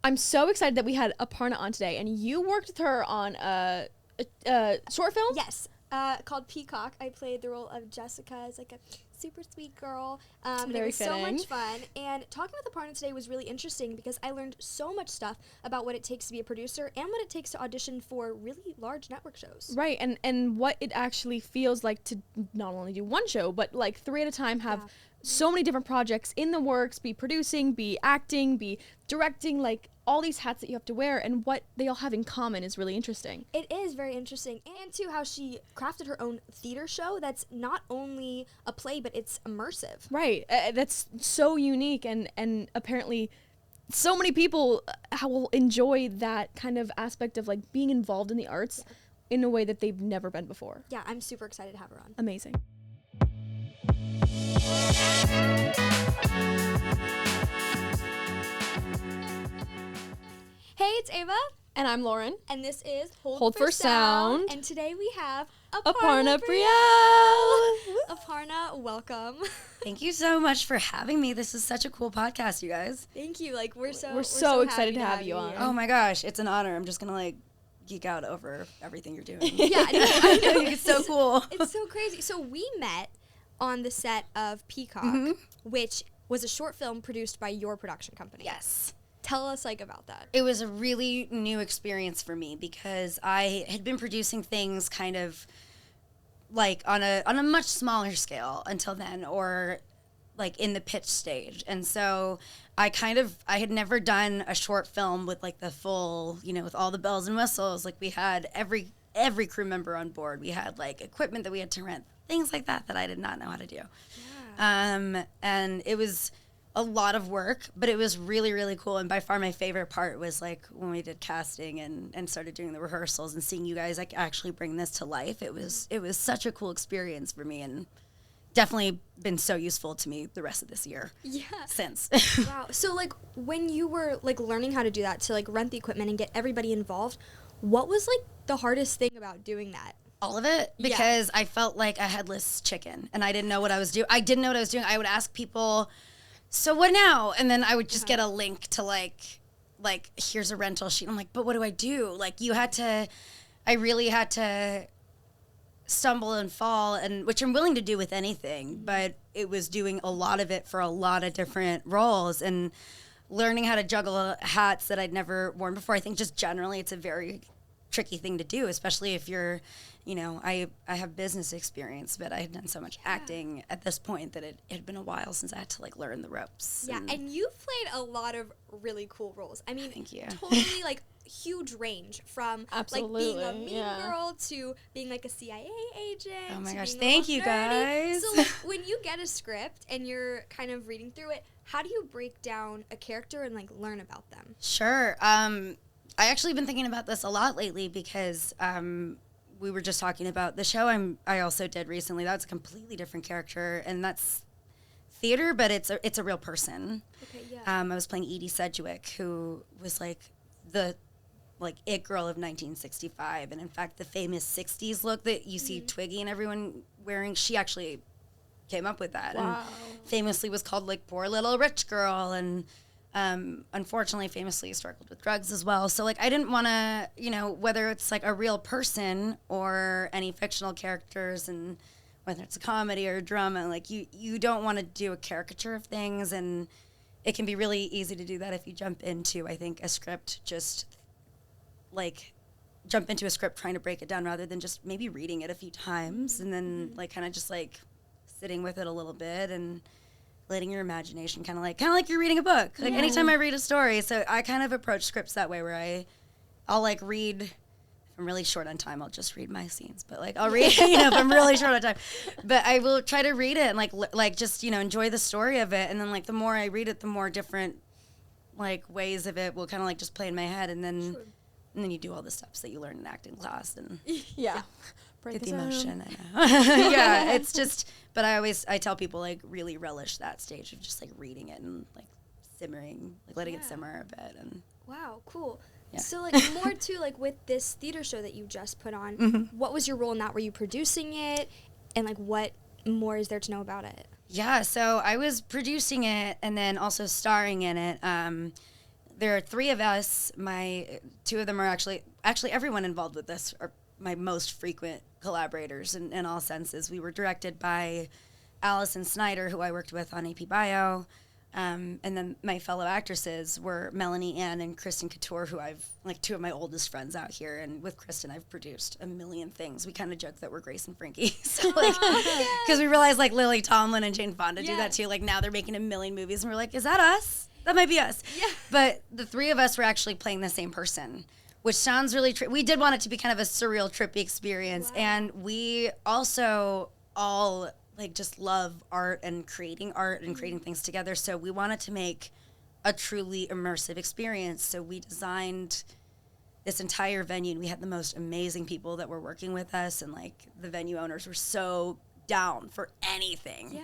I'm so excited that we had Aparna on today, and you worked with her on a short film? Yes, called Peacock. I played the role of Jessica as like a super sweet girl. Very it was fitting. so much fun. And talking with Aparna today was really interesting because I learned so much stuff about what it takes to be a producer and what it takes to audition for really large network shows. Right, and what it actually feels like to not only do one show, but like 3 at a time, have so many different projects in the works, be producing, be acting, be directing, like all these hats that you have to wear, and what they all have in common is really interesting. It is very interesting. And too, how she crafted her own theater show that's not only a play, but it's immersive. Right, that's so unique, and apparently so many people will enjoy that kind of aspect of like being involved in the arts in a way that they've never been before. Yeah, I'm super excited to have her on. Amazing. Hey, it's Ava. And I'm Lauren. And this is Hold for Sound. And today we have Aparna Brielle. Aparna, welcome. Thank you so much for having me. This is such a cool podcast, you guys. Thank you. Like we're so excited to have you on. Oh my gosh, it's an honor. I'm just gonna like geek out over everything you're doing. Yeah, I know. It's so cool. It's so crazy. So we met on the set of Peacock, which was a short film produced by your production company. Yes. Tell us like about that. It was a really new experience for me because I had been producing things kind of like on a much smaller scale until then, or like in the pitch stage. And so I had never done a short film with like the full, with all the bells and whistles. Like we had every crew member on board. We had like equipment that we had to rent, things like that I did not know how to do. Yeah. And it was a lot of work, but it was really, really cool. And by far my favorite part was like when we did casting and started doing the rehearsals and seeing you guys like actually bring this to life. It was such a cool experience for me, and definitely been so useful to me the rest of this year. Yeah. Since. Wow. So like when you were like learning how to do that, to like rent the equipment and get everybody involved, what was like the hardest thing about doing that? All of it, because I felt like a headless chicken and I didn't know what I was doing. I didn't know what I was doing. I would ask people, so what now? And then I would just get a link to like here's a rental sheet. I'm like, but what do I do? Like I really had to stumble and fall, and which I'm willing to do with anything, but it was doing a lot of it for a lot of different roles and learning how to juggle hats that I'd never worn before. I think just generally it's a very tricky thing to do, especially if you're, I have business experience, but I had done so much acting at this point that it had been a while since I had to like learn the ropes. Yeah, and you've played a lot of really cool roles. I mean, thank you. Totally like huge range from Absolutely, like being a mean girl to being like a CIA agent. Oh my to gosh, being thank a you little nerdy. guys. So like, when you get a script and you're kind of reading through it, how do you break down a character and like learn about them? Sure. I actually been thinking about this a lot lately because we were just talking about the show I also did recently. That's a completely different character, and that's theater, but it's a real person. Okay, yeah. I was playing Edie Sedgwick, who was like the it girl of 1965, and in fact the famous 60s look that you see Twiggy and everyone wearing, she actually came up with that. Wow. And famously was called like poor little rich girl, and unfortunately famously struggled with drugs as well. So like I didn't want to, whether it's like a real person or any fictional characters, and whether it's a comedy or a drama, like you don't want to do a caricature of things, and it can be really easy to do that if you jump into, I think, a script, jump into a script trying to break it down rather than just maybe reading it a few times and then like kind of just like sitting with it a little bit and letting your imagination kind of like you're reading a book. Like anytime I read a story, so I kind of approach scripts that way, where I'll like read. If I'm really short on time, I'll just read my scenes. But like I'll read, if I'm really short on time, but I will try to read it and like just enjoy the story of it. And then like the more I read it, the more different like ways of it will kind of like just play in my head, and then. Sure. And then you do all the steps that you learn in acting class and Yeah. get the emotion. I know. Yeah, it's just, but I tell people like really relish that stage of just like reading it and like simmering, like letting it simmer a bit. And wow, cool. Yeah. So like more to like with this theater show that you just put on, what was your role in that? Were you producing it? And like what more is there to know about it? Yeah, so I was producing it and then also starring in it. there are 3 of us. My 2 of them are actually everyone involved with this are my most frequent collaborators in all senses. We were directed by Allison Snyder, who I worked with on AP Bio. And then my fellow actresses were Melanie Ann and Kristen Couture, who I've, 2 of my oldest friends out here. And with Kristen, I've produced a million things. We kind of joke that we're Grace and Frankie. So, because we realized, Lily Tomlin and Jane Fonda do that, too. Now they're making a million movies. And we're like, is that us? That might be us. Yeah. But the 3 of us were actually playing the same person, which sounds really we did want it to be kind of a surreal, trippy experience. Wow. And we also all just love art and creating things together. So we wanted to make a truly immersive experience. So we designed this entire venue, and we had the most amazing people that were working with us, and the venue owners were so down for anything. Yeah.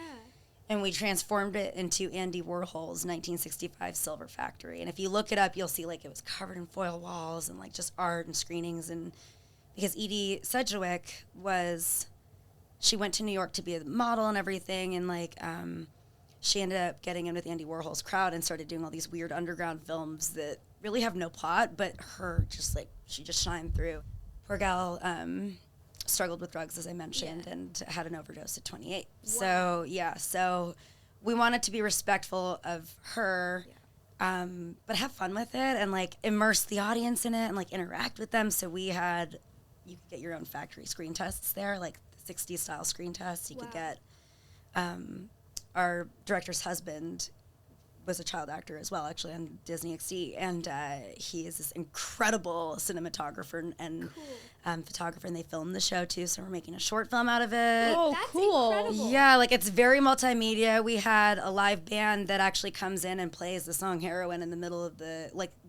And we transformed it into Andy Warhol's 1965 Silver Factory. And if you look it up, you'll see it was covered in foil walls and just art and screenings. And because Edie Sedgwick she went to New York to be a model and everything, and she ended up getting in with Andy Warhol's crowd and started doing all these weird underground films that really have no plot, but her she just shined through. Poor gal struggled with drugs, as I mentioned, and had an overdose at 28. Wow. So we wanted to be respectful of her, but have fun with it and immerse the audience in it and interact with them. So you could get your own factory screen tests there, 60s style screen tests. You could get our director's husband was a child actor as well, actually, on Disney XD, and he is this incredible cinematographer and photographer, and they filmed the show too, so we're making a short film out of it. Oh, that's cool. Incredible. Yeah, it's very multimedia. We had a live band that actually comes in and plays the song Heroin in the middle of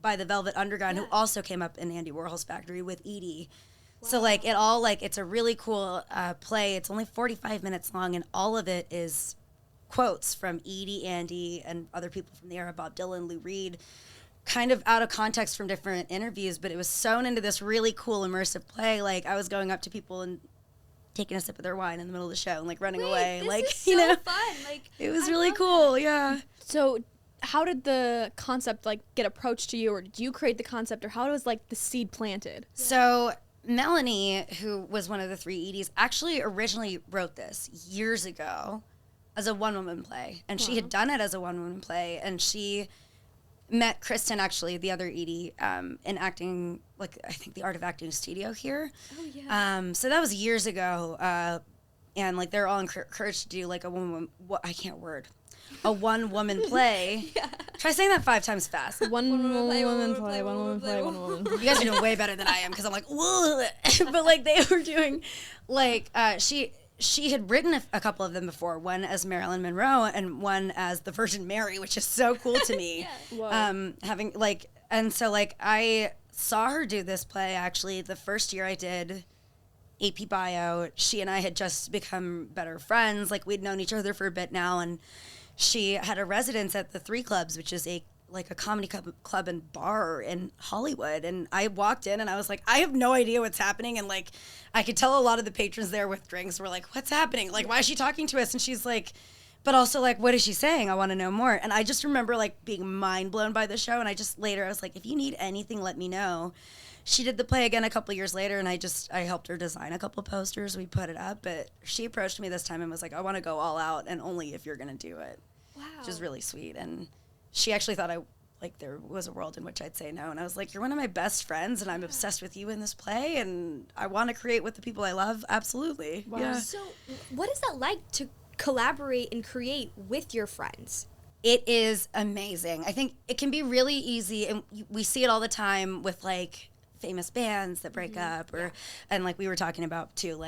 by the Velvet Underground, who also came up in Andy Warhol's factory with Edie. Wow. So it all it's a really cool play. It's only 45 minutes long, and all of it is quotes from Edie, Andy, and other people from the era, Bob Dylan, Lou Reed, kind of out of context from different interviews, but it was sewn into this really cool immersive play. I was going up to people and taking a sip of their wine in the middle of the show and running away. This is so fun. It was really cool. That. Yeah. So how did the concept get approached to you, or did you create the concept, or how was the seed planted? Yeah. So Melanie, who was one of the 3 Edies, actually originally wrote this years ago as a one-woman play, and she had done it as a one-woman play, and she met Kristen, actually, the other Edie, in acting, I think the Art of Acting studio here. Oh, yeah. So that was years ago, and, they're all encouraged to do, a one-woman play. Yeah. Try saying that 5 times fast. One woman play. You guys are doing way better than I am, because I'm whoa. But, they were doing, she had written a couple of them before, one as Marilyn Monroe and one as the Virgin Mary, which is so cool to me. I saw her do this play, actually, the first year I did AP Bio. She and I had just become better friends. We'd known each other for a bit now, and she had a residence at the 3 Clubs, which is a comedy club and bar in Hollywood. And I walked in and I was I have no idea what's happening. And I could tell a lot of the patrons there with drinks were what's happening? Why is she talking to us? And she's but also what is she saying? I want to know more. And I just remember being mind blown by the show. And I was if you need anything, let me know. She did the play again a couple years later, and I helped her design a couple posters. We put it up, but she approached me this time and was I want to go all out, and only if you're going to do it. Wow. Which is really sweet. And she actually thought there was a world in which I'd say no. And I was you're one of my best friends, and I'm obsessed with you in this play, and I want to create with the people I love. Absolutely. Wow. Yeah. So what is that like to collaborate and create with your friends? It is amazing. I think it can be really easy, and we see it all the time with famous bands that break up, and we were talking about too,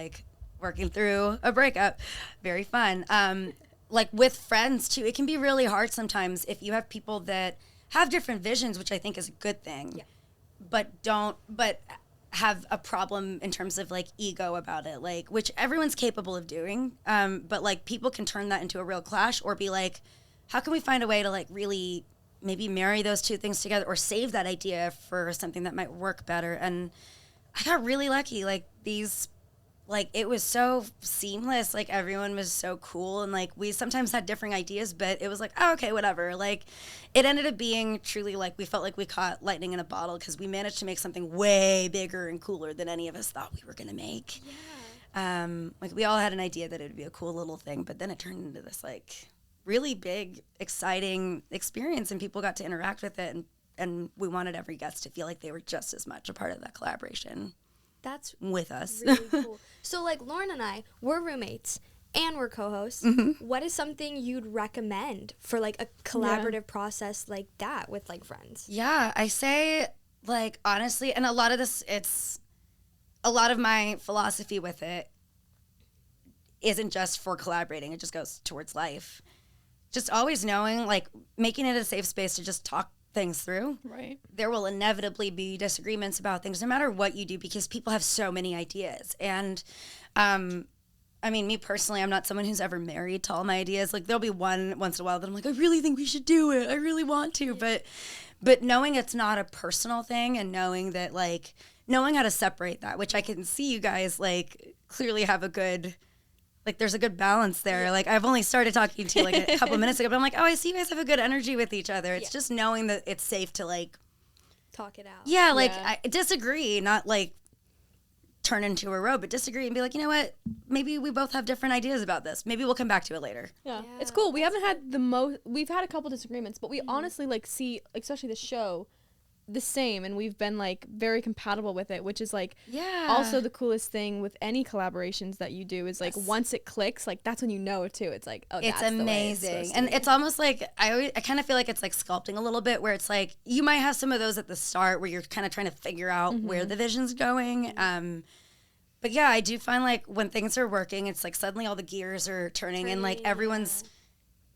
working through a breakup. Very fun. With friends too, it can be really hard sometimes if you have people that have different visions, which I think is a good thing, but have a problem in terms of ego about it, which everyone's capable of doing. But people can turn that into a real clash, or be how can we find a way to really maybe marry those 2 things together, or save that idea for something that might work better. And I got really lucky. These like, it was so seamless. Like, everyone was so cool. And, like, we sometimes had differing ideas, but it was like, oh, okay, whatever. Like, it ended up being truly, like, we felt like we caught lightning in a bottle because we managed to make something way bigger and cooler than any of us thought we were going to make. Yeah. Like, we all had an idea that it would be a cool little thing, but then it turned into this, like, really big, exciting experience, and people got to interact with it, and we wanted every guest to feel like they were just as much a part of that collaboration. That's with us. really cool. So, like, Lauren and I, we're roommates and we're co-hosts. What is something you'd recommend for, like, a collaborative process like that with, like, friends? Yeah, I say, like, honestly, and a lot of this, it's a lot of my philosophy with it isn't just for collaborating. It just goes towards life. Just always knowing, like, making it a safe space to just talk things through. Right. There will inevitably be disagreements about things no matter what you do because people have so many ideas. And I mean, me personally, I'm not someone who's ever married to all my ideas. Like, there'll be one once in a while that I'm like, I really think we should do it. I really want to. But knowing it's not a personal thing and knowing that, like, knowing how to separate that, which I can see you guys, like, clearly have a good, like, there's a good balance there. Like, I've only started talking to you, like, a couple minutes ago, but I'm like, oh, I see you guys have a good energy with each other. It's just knowing that it's safe to, like, talk it out. Yeah, like, I disagree, not, like, turn into a row, but disagree and be like, you know what? Maybe we both have different ideas about this. Maybe we'll come back to it later. Yeah. It's cool. We haven't had we've had a couple disagreements, but we honestly, like, see, especially the show, the same, and we've been, like, very compatible with it, which is, like, also the coolest thing with any collaborations that you do is, like, once it clicks, like, that's when you know it too. It's like, oh, it's that's amazing. The way it's And it's almost like I kind of feel like it's like sculpting a little bit, where it's like you might have some of those at the start where you're kind of trying to figure out where the vision's going. But yeah, I do find, like, when things are working, it's like suddenly all the gears are turning and, like, everyone's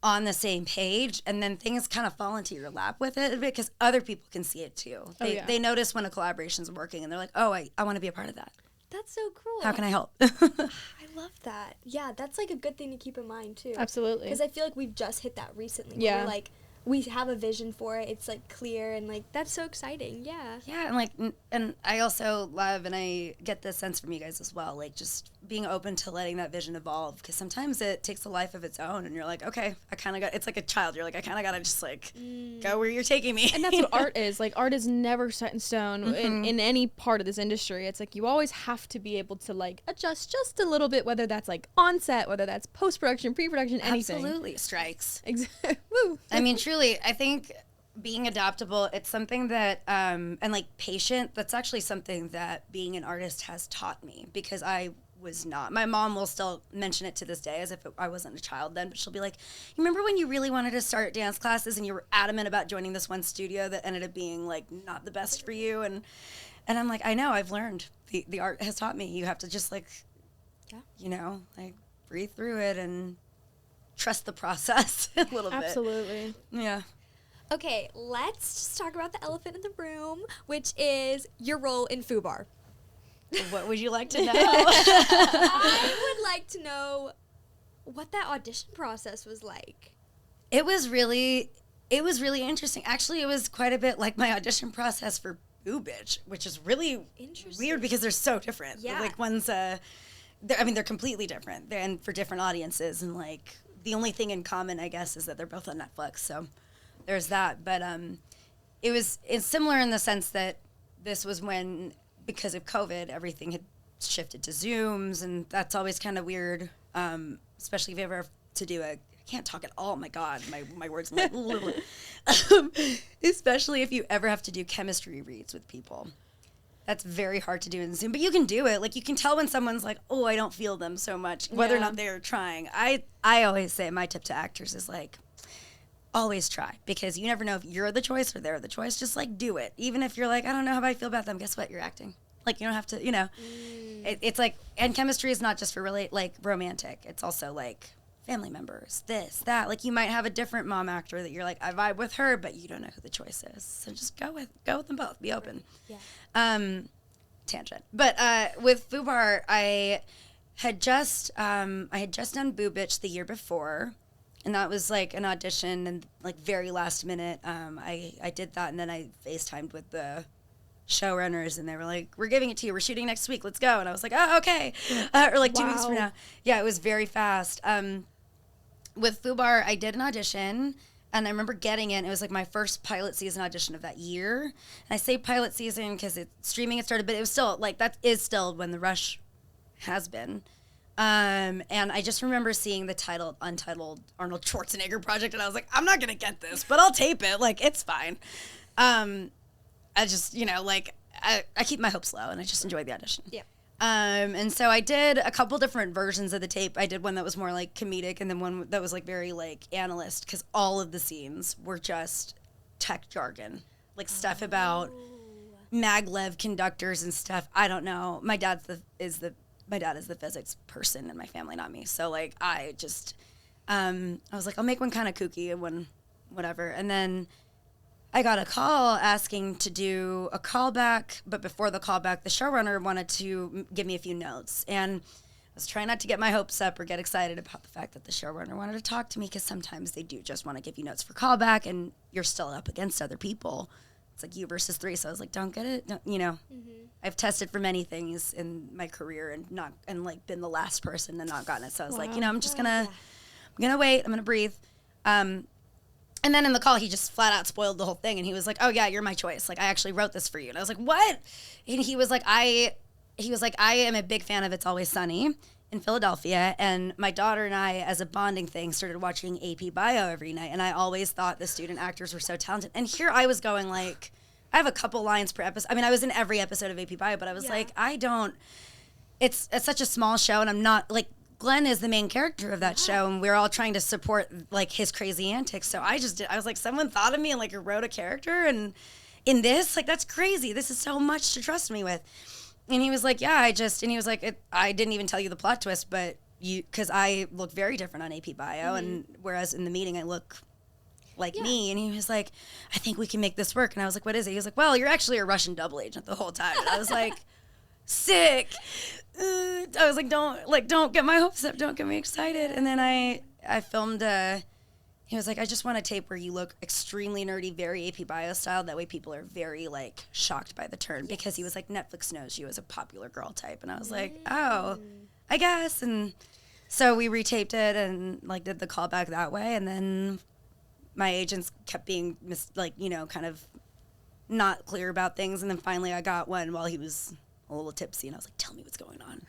on the same page, and then things kind of fall into your lap with it a bit because other people can see it too. They notice when a collaboration's working, and they're like, oh, I want to be a part of that. That's so cool. How can I help? I love that. Yeah, that's, like, a good thing to keep in mind too. Absolutely. Because I feel like we've just hit that recently. Yeah. We're, like, we have a vision for it. It's, like, clear, and, like, that's so exciting. Yeah. Yeah, and, like, and I also love, and I get this sense from you guys as well, like, just being open to letting that vision evolve, because sometimes it takes a life of its own, and you're like, okay, I kind of got, it's like a child, you're like, I kind of got to just, like, go where you're taking me. And that's what art is. Like, art is never set in stone in any part of this industry. It's like you always have to be able to, like, adjust just a little bit, whether that's, like, on set, whether that's post-production, pre-production, anything. Absolutely. Strikes. Exactly. Woo. I mean, truly, I think being adaptable, it's something that, and, like, patient, that's actually something that being an artist has taught me, because I was not. My mom will still mention it to this day as if I wasn't a child then, but she'll be like, you remember when you really wanted to start dance classes and you were adamant about joining this one studio that ended up being, like, not the best for you? And I'm like, I know, I've learned. The art has taught me. You have to just, like, you know, like, breathe through it and trust the process a little bit. Absolutely. Yeah. Okay, let's just talk about the elephant in the room, which is your role in Fubar. What would you like to know? I would like to know what that audition process was like. It was really interesting. Actually, it was quite a bit like my audition process for Boo Bitch, which is really weird because they're so different. Yeah. Like, one's they're completely different, and for different audiences, and, like, the only thing in common, I guess, is that they're both on Netflix. So there's that. But it's similar in the sense that this was when, because of COVID, everything had shifted to Zooms, and that's always kind of weird, especially if you ever have to do I can't talk at all. My God, my words. Especially if you ever have to do chemistry reads with people. That's very hard to do in Zoom, but you can do it. Like, you can tell when someone's like, oh, I don't feel them so much, whether or not they're trying. I always say my tip to actors is, like, always try, because you never know if you're the choice or they're the choice. Just, like, do it. Even if you're like, I don't know how I feel about them. Guess what? You're acting. Like, you don't have to, you know. It's like, and chemistry is not just for like, romantic. It's also, like, family members, this, that. Like, you might have a different mom actor that you're like, I vibe with her, but you don't know who the choice is. So just go with them both. Be open. Yeah. Tangent. But with Fubar, I had just done Boo Bitch the year before. And that was, like, an audition, and, like, very last minute, I did that, and then I FaceTimed with the showrunners, and they were like, we're giving it to you. We're shooting next week. Let's go. And I was like, oh, okay. Or like 2 weeks from now. Yeah, it was very fast. With Fubar, I did an audition, and I remember getting it. It was like my first pilot season audition of that year. And I say pilot season because streaming had started, but it was still, like, that is still when the rush has been. And I just remember seeing the untitled Arnold Schwarzenegger project, and I was like, I'm not going to get this, but I'll tape it. Like, it's fine. I just, like, I keep my hopes low, and I just enjoyed the audition. Yeah. And so I did a couple different versions of the tape. I did one that was more like comedic, and then one that was like very like analyst, because all of the scenes were just tech jargon, like stuff about maglev conductors and stuff. I don't know. My dad is the physics person in my family, not me. So like I just I was like, I'll make one kind of kooky and one whatever. And then I got a call asking to do a callback, but before the callback, the showrunner wanted to give me a few notes. And I was trying not to get my hopes up or get excited about the fact that the showrunner wanted to talk to me, because sometimes they do just want to give you notes for callback, and you're still up against other people. It's like you versus three. So I was like, don't get it. I've tested for many things in my career and like been the last person and not gotten it. So I was like, I'm just I'm gonna wait. I'm gonna breathe. And then in the call, he just flat out spoiled the whole thing. And he was like, oh, yeah, you're my choice. Like, I actually wrote this for you. And I was like, what? And he was like, I am a big fan of It's Always Sunny in Philadelphia. And my daughter and I, as a bonding thing, started watching AP Bio every night. And I always thought the student actors were so talented. And here I was going, like, I have a couple lines per episode. I mean, I was in every episode of AP Bio, but I was like, it's such a small show. And I'm not, like, Glenn is the main character of that show, and we're all trying to support like his crazy antics. So I was like, someone thought of me and like wrote a character, and in this, like, that's crazy. This is so much to trust me with. And he was like, yeah, and he was like, I didn't even tell you the plot twist, but because I look very different on AP Bio, and whereas in the meeting I look like me. And he was like, I think we can make this work. And I was like, what is it? He was like, well, you're actually a Russian double agent the whole time. And I was like, sick. I was like, don't get my hopes up, don't get me excited. And then I filmed he was like, I just want a tape where you look extremely nerdy, very AP Bio style, that way people are very like shocked by the turn. Because he was like, Netflix knows you as a popular girl type. And I was like, oh, I guess. And so we retaped it and like did the callback that way. And then my agents kept being kind of not clear about things. And then finally I got one while he was a little tipsy, and I was like, tell me what's going on.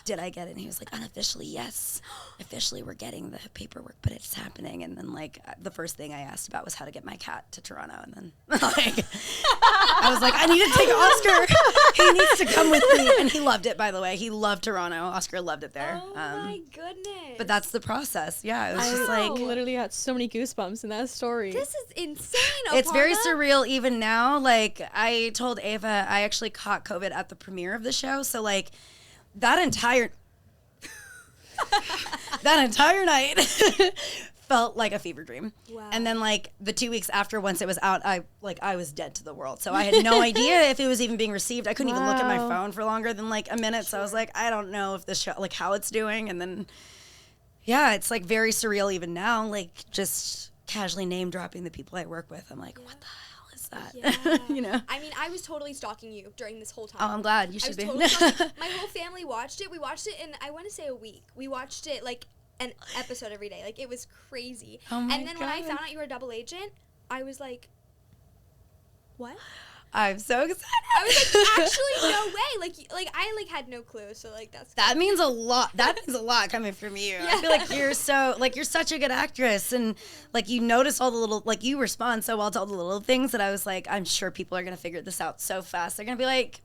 Did I get it? And he was like, unofficially, yes. Officially, we're getting the paperwork, but it's happening. And then, like, the first thing I asked about was how to get my cat to Toronto. And then, like, I was like, I need to take Oscar. He needs to come with me. And he loved it, by the way. He loved Toronto. Oscar loved it there. Oh, my goodness. But that's the process. Yeah, it was just like. I literally had so many goosebumps in that story. This is insane, Aparna. It's very surreal even now. Like, I told Ava I actually caught COVID at the premiere of the show. So, like, that entire night felt like a fever dream. Wow. And then like the 2 weeks after, once it was out, I was dead to the world. So I had no idea if it was even being received. I couldn't even look at my phone for longer than like a minute. Sure. So I was like, I don't know if this show, like how it's doing. And then, yeah, it's like very surreal even now, like just casually name dropping the people I work with. I'm like, what the hell? That. Yeah. I mean, I was totally stalking you during this whole time. Oh, I'm glad. You should be. Totally my whole family watched it. We watched it in, I want to say, a week. We watched it like an episode every day. Like, it was crazy. Oh my and then God. when I found out you were a double agent, I was like, what? I'm so excited. I was like, actually, no way. Like I had no clue. So like that means a lot. That means a lot coming from you. Yeah. I feel like you're such a good actress, and like you notice all the little, like you respond so well to all the little things that I was like, I'm sure people are gonna figure this out so fast. They're gonna be like,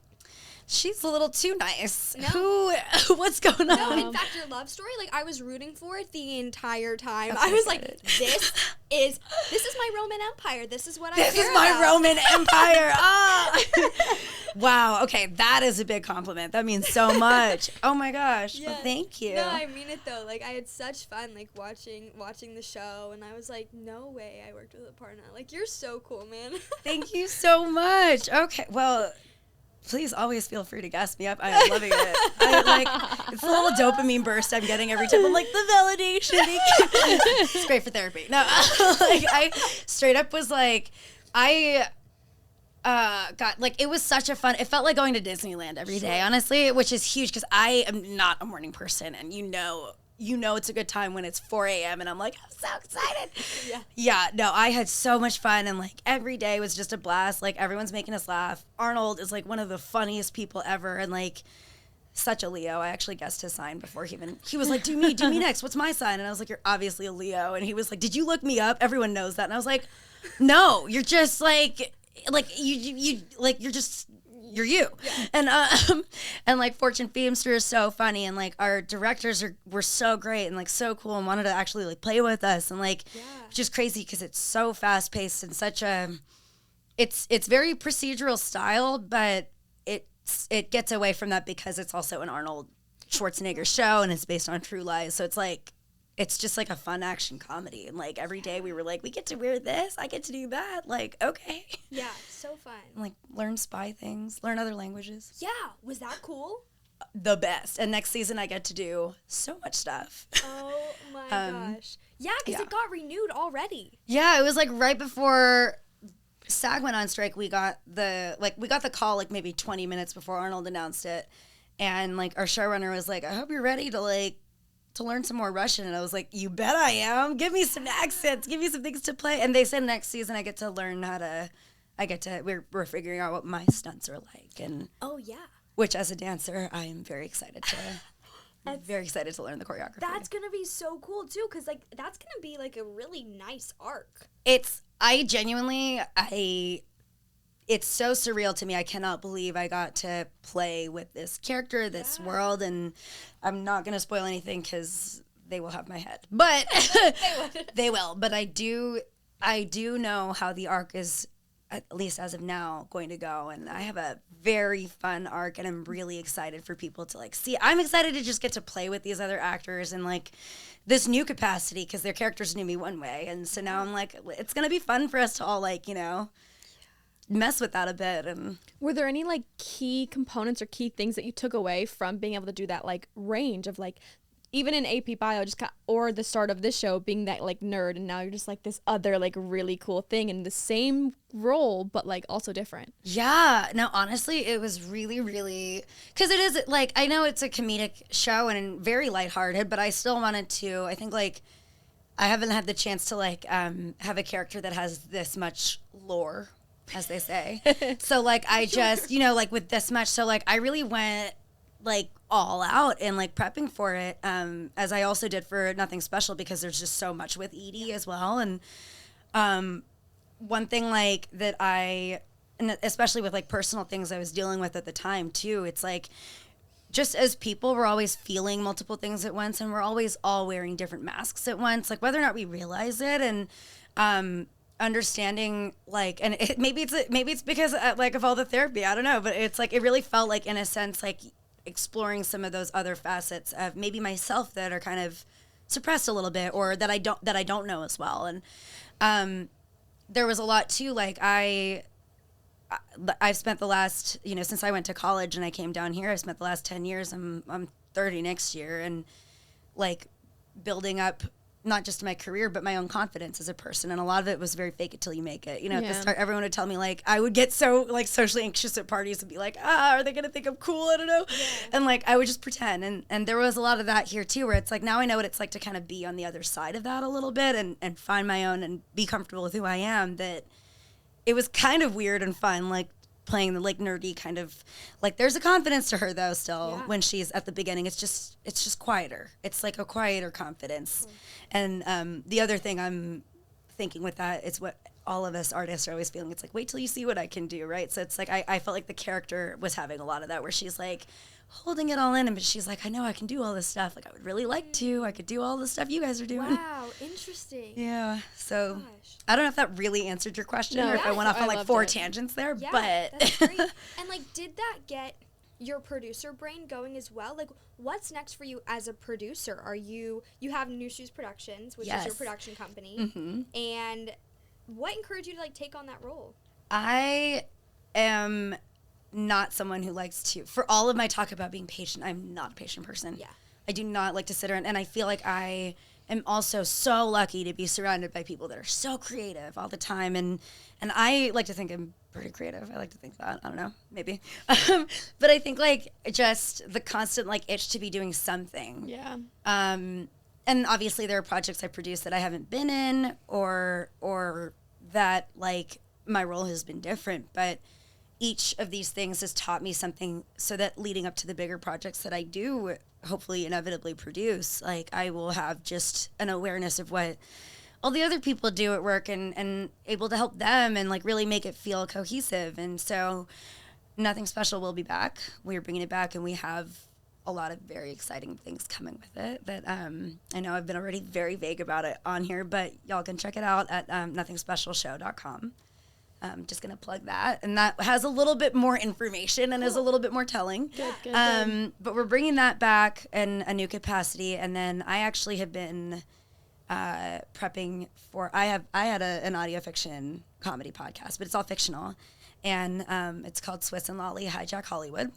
she's a little too nice. No. What's going on? No, in fact, your love story, like I was rooting for it the entire time. I was like, this is my Roman Empire. This is what I care about. This is my Roman Empire. Wow. Okay, that is a big compliment. That means so much. Oh my gosh. Yeah. Well, thank you. No, I mean it though. Like I had such fun like watching the show, and I was like, no way I worked with Aparna. Like you're so cool, man. Thank you so much. Okay. Well, please always feel free to gas me up. I'm loving it. It's a little dopamine burst I'm getting every time. I'm like, the validation. It's great for therapy. No, like I straight up was like, God, like it was such a fun. It felt like going to Disneyland every day, honestly, which is huge because I am not a morning person, and you know it's a good time when it's 4 a.m. and I'm like, I'm so excited. Yeah. No, I had so much fun, and like every day was just a blast. Like everyone's making us laugh. Arnold is like one of the funniest people ever, and like such a Leo. I actually guessed his sign before he was like, do me next. What's my sign? And I was like, you're obviously a Leo. And he was like, did you look me up? Everyone knows that. And I was like, no, you're just like you like you're you. And like Fortune Feimster is so funny, and like our directors were so great and like so cool and wanted to actually like play with us, and like just crazy because it's so fast paced and such a it's very procedural style, but it gets away from that because it's also an Arnold Schwarzenegger show and it's based on true lies, so it's just like a fun action comedy, and like every day we were like, we get to wear this, I get to do that, like okay. Yeah, so fun. And, like learn spy things, learn other languages. Yeah, was that cool? The best. And next season I get to do so much stuff. Oh my gosh. Yeah, because it got renewed already. Yeah, it was like right before SAG went on strike. We got the call like maybe 20 minutes before Arnold announced it, and like our showrunner was like, I hope you're ready to learn some more Russian. And I was like, you bet I am. Give me some accents. Give me some things to play. And they said next season I get to learn we're figuring out what my stunts are like. And oh, yeah. Which as a dancer, I am very excited to learn the choreography. That's going to be so cool too, because like that's going to be like a really nice arc. It's so surreal to me. I cannot believe I got to play with this character, this world, and I'm not going to spoil anything because they will have my head. But they will. But I do know how the arc is, at least as of now, going to go, and I have a very fun arc, and I'm really excited for people to like see. I'm excited to just get to play with these other actors and like this new capacity because their characters knew me one way, and so now I'm like, it's going to be fun for us to all like, mess with that a bit. And were there any like key components or key things that you took away from being able to do that like range of like, even in AP Bio, or the start of this show being that like nerd, and now you're just like this other like really cool thing in the same role but like also different? Yeah, no, honestly, it was really, really, because it is like, I know it's a comedic show and very lighthearted, but I still wanted to, I think like I haven't had the chance to like have a character that has this much lore, as they say. So like I just, like with this much, so like I really went like all out and like prepping for it, as I also did for Nothing Special, because there's just so much with Edie as well. And one thing like that and especially with like personal things I was dealing with at the time too, it's like just as people, we're always feeling multiple things at once, and we're always all wearing different masks at once, like whether or not we realize it. And understanding like, and maybe it's because like of all the therapy, I don't know, but it's like it really felt like in a sense like exploring some of those other facets of maybe myself that are kind of suppressed a little bit, or that I don't know as well. And there was a lot too, like I've spent the last, since I went to college and I came down here, I've spent the last 10 years, I'm 30 next year, and like building up not just my career, but my own confidence as a person. And a lot of it was very fake it till you make it. At the start, everyone would tell me, like, I would get so, like, socially anxious at parties and be like, are they going to think I'm cool? I don't know. Yeah. And, like, I would just pretend. And there was a lot of that here, too, where it's like, now I know what it's like to kind of be on the other side of that a little bit and find my own and be comfortable with who I am. That it was kind of weird and fun, like, playing the like nerdy kind of, like, there's a confidence to her though still when she's at the beginning. It's just quieter. It's like a quieter confidence. And the other thing I'm thinking with that is what all of us artists are always feeling. It's like, wait till you see what I can do, right? So it's like I felt like the character was having a lot of that, where she's like holding it all in, but she's like, I know I can do all this stuff. Like, I would really like to. I could do all the stuff you guys are doing. Wow, interesting. Yeah. So I don't know if that really answered your question, or if I went off on like 4 tangents there, but that's great. And like, did that get your producer brain going as well? Like, what's next for you as a producer? You have New Shoes Productions, which is your production company, and what encouraged you to like take on that role? I am not someone who likes to, for all of my talk about being patient, I'm not a patient person. Yeah. I do not like to sit around, and I feel like I am also so lucky to be surrounded by people that are so creative all the time, and I like to think I'm pretty creative. I like to think that. I don't know, maybe. But I think like just the constant like itch to be doing something. Yeah. And obviously there are projects I produce that I haven't been in or that like my role has been different, but each of these things has taught me something so that leading up to the bigger projects that I do hopefully inevitably produce, like I will have just an awareness of what all the other people do at work and able to help them and like really make it feel cohesive. And so Nothing Special will be back. We're bringing it back, and we have a lot of very exciting things coming with it that I know I've been already very vague about it on here, but y'all can check it out at nothingspecialshow.com. I'm just going to plug that. And that has a little bit more information and is a little bit more telling. Good. But we're bringing that back in a new capacity. And then I actually have been prepping for, I had an audio fiction comedy podcast, but it's all fictional. And it's called Swiss and Lolly Hijack Hollywood.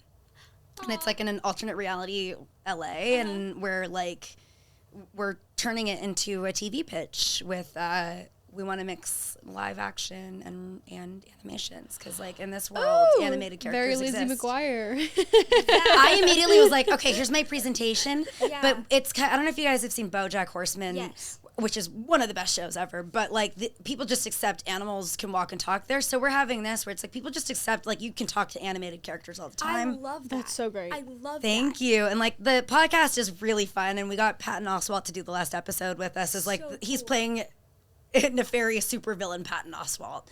And it's like in an alternate reality LA. And we're turning it into a TV pitch with, we want to mix live action and animations because, like, in this world, animated characters exist. Very Lizzie McGuire. I immediately was like, okay, here's my presentation. Yeah. But it's I don't know if you guys have seen BoJack Horseman, yes, which is one of the best shows ever. But like, people just accept animals can walk and talk there. So we're having this where it's like people just accept like you can talk to animated characters all the time. I love that. That's so great. I love that. Thank you. And like the podcast is really fun, and we got Patton Oswalt to do the last episode with us. Is like so he's playing nefarious supervillain Patton Oswalt,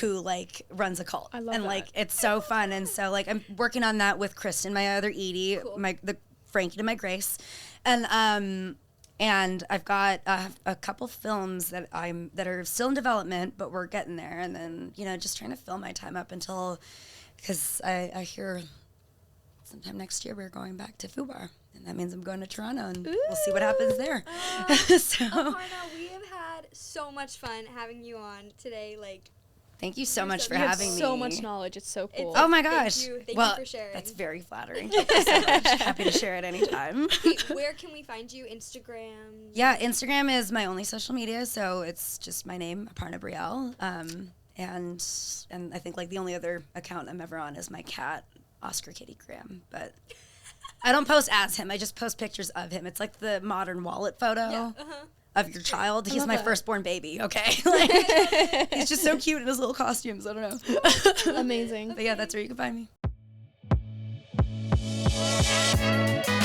who like runs a cult. I love and that. Like it's so fun. And so like I'm working on that with Kristen, my other Edie, the Frankie to my Grace, and I've got a couple films that are still in development, but we're getting there. And then just trying to fill my time up until, because I hear sometime next year we're going back to Fubar. And that means I'm going to Toronto, and we'll see what happens there. So, Aparna, we have had so much fun having you on today. Like, thank you so much for you having have me. So much knowledge. It's so cool. Oh my gosh. Thank you for sharing. That's very flattering. Thank you so much. Happy to share it anytime. Where can we find you? Instagram? Yeah, Instagram is my only social media, so it's just my name, Aparna Brielle. And I think like the only other account I'm ever on is my cat, Oscar Kitty Graham, but I don't post as him. I just post pictures of him. It's like the modern wallet photo of your child. He's my firstborn baby, okay? Like, he's just so cute in his little costumes. I don't know. Amazing. But yeah, that's where you can find me.